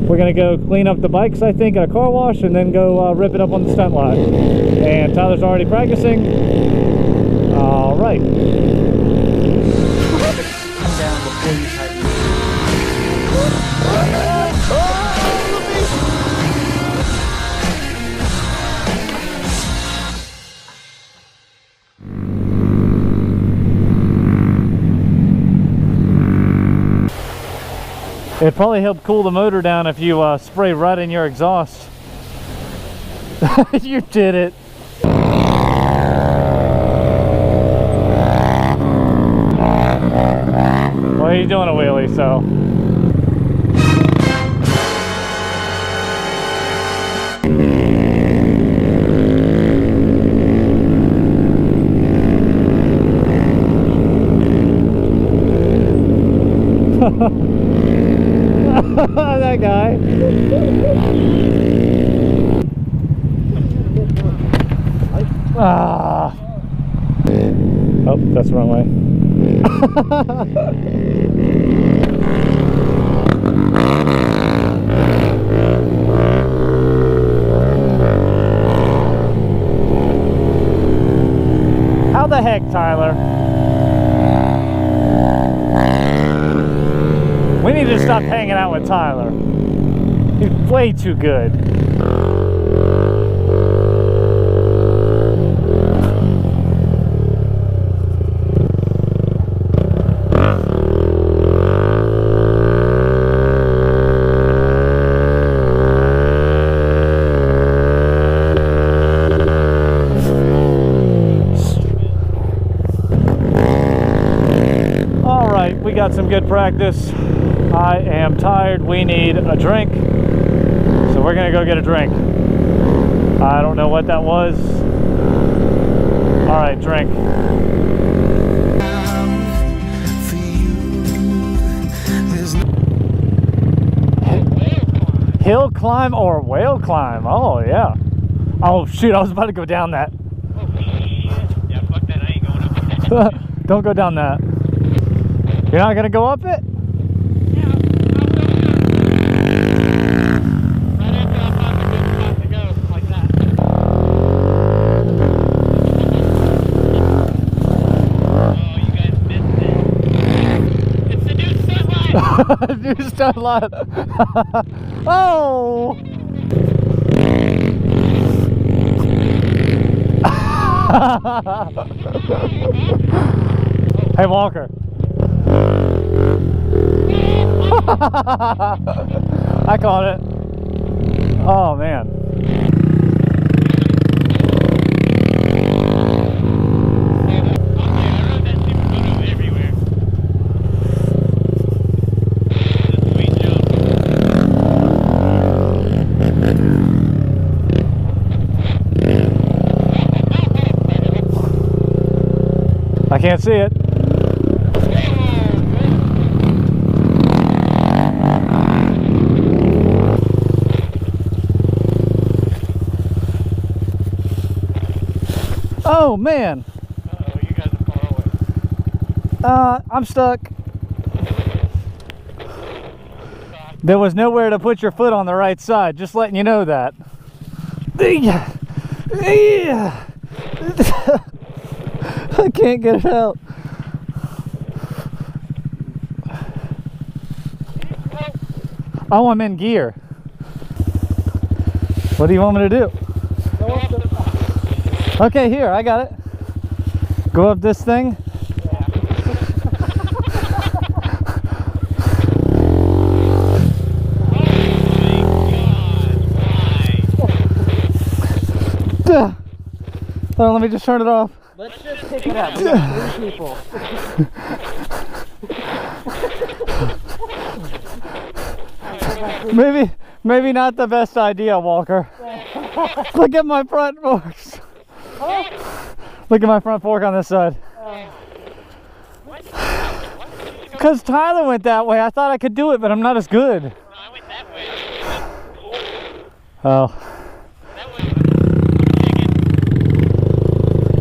We're gonna go clean up the bikes, I think, at a car wash, and then go rip it up on the stunt lot. And Tyler's already practicing. All right. Come down before you tighten. It'd probably help cool the motor down if you spray right in your exhaust. You did it. Well, he's doing a wheelie, so. That guy. Ah. Oh, that's the wrong way. How the heck, Tyler? We need to stop hanging out with Tyler. He's way too good. All right, we got some good practice. I am tired. We need a drink, so we're gonna go get a drink. I don't know what that was. All right, drink. Hill climb or whale climb? Oh yeah. Oh shoot, I was about to go down that. Oh shit. Yeah, fuck that, I ain't going up it. Don't go down that. You're not gonna go up it? New stunt line. Oh! Hey, Walker. I caught it. Oh, man. I can't see it. Oh man. Uh-oh, you guys are far away. I'm stuck. There was nowhere to put your foot on the right side, just letting you know that. I can't get it out. Oh, I'm in gear. What do you want me to do? Okay, here, I got it. Go up this thing. Oh, let me just turn it off. Let's just pick it up. We got 3 people. Maybe not the best idea, Walker. Look at my front forks. Look at my front fork on this side. Because Tyler went that way. I thought I could do it, but I'm not as good. No, I went that way. Oh. That way.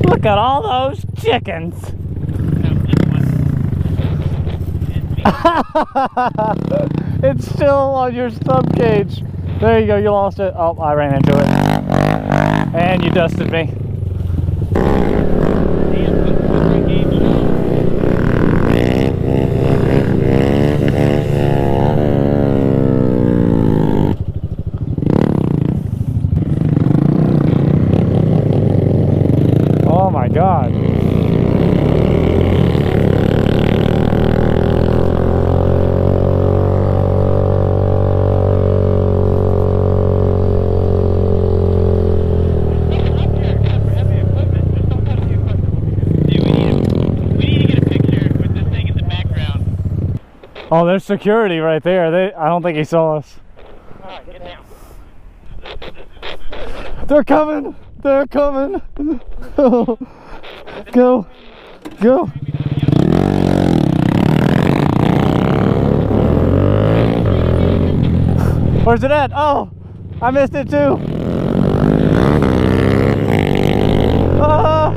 Look at all those chickens. No, this one. It's still on your stub cage. There you go, you lost it. Oh, I ran into it. And you dusted me. Oh my God. Oh, there's security right there. I don't think he saw us. Alright, get down. They're coming! They're coming! Go! Go! Where's it at? Oh! I missed it too! Ah!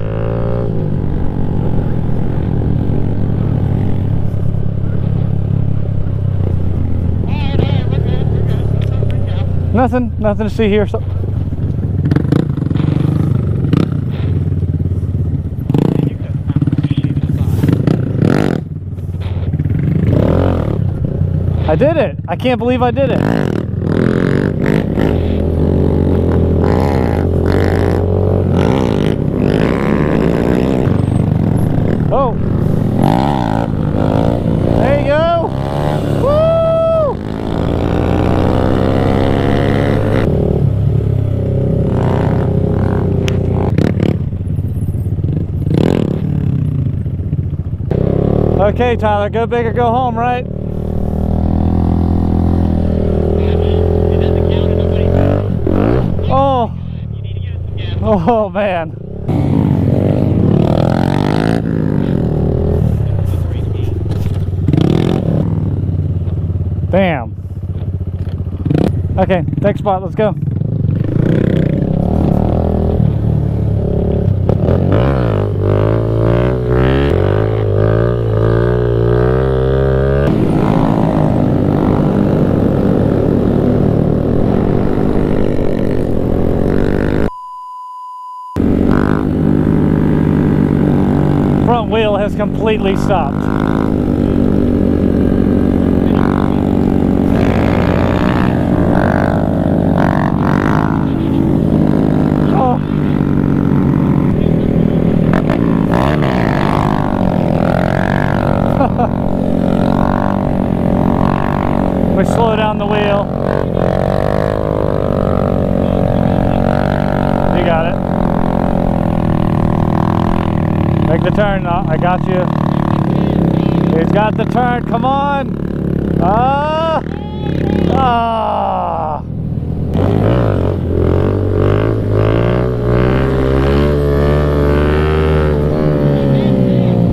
Nothing to see here. So I did it. I can't believe I did it. Oh. There you go. Woo! Okay, Tyler, go big or go home, right? Oh, oh man. Damn. Okay, next spot, let's go. Front wheel has completely stopped. Oh. We slow down the wheel. You got it. Make the turn. I got you. He's got the turn. Come on. Ah. Ah.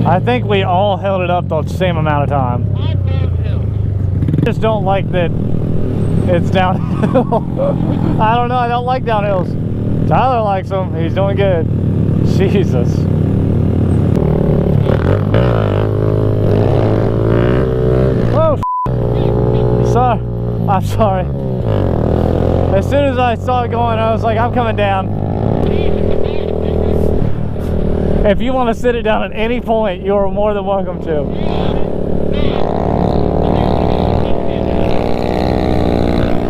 I think we all held it up the same amount of time. I just don't like that it's downhill. I don't know. I don't like downhills. Tyler likes them. He's doing good. Jesus. Oh, sorry. I'm sorry. As soon as I saw it going, I was like, I'm coming down. If you want to sit it down at any point, you are more than welcome to.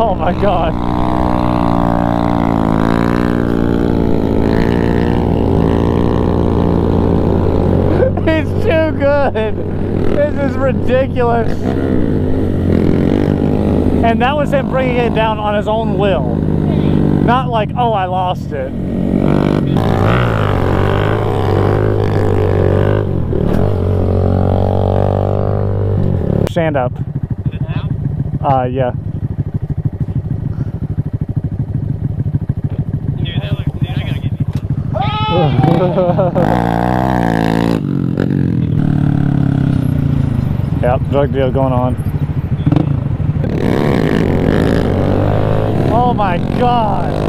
Oh my God. It's too good. This is ridiculous. And that was him bringing it down on his own will. Not like, oh, I lost it. Stand up. Is it now? Yeah. Dude, that looks, dude, I gotta get these. Yep, drug deal going on. Oh my God.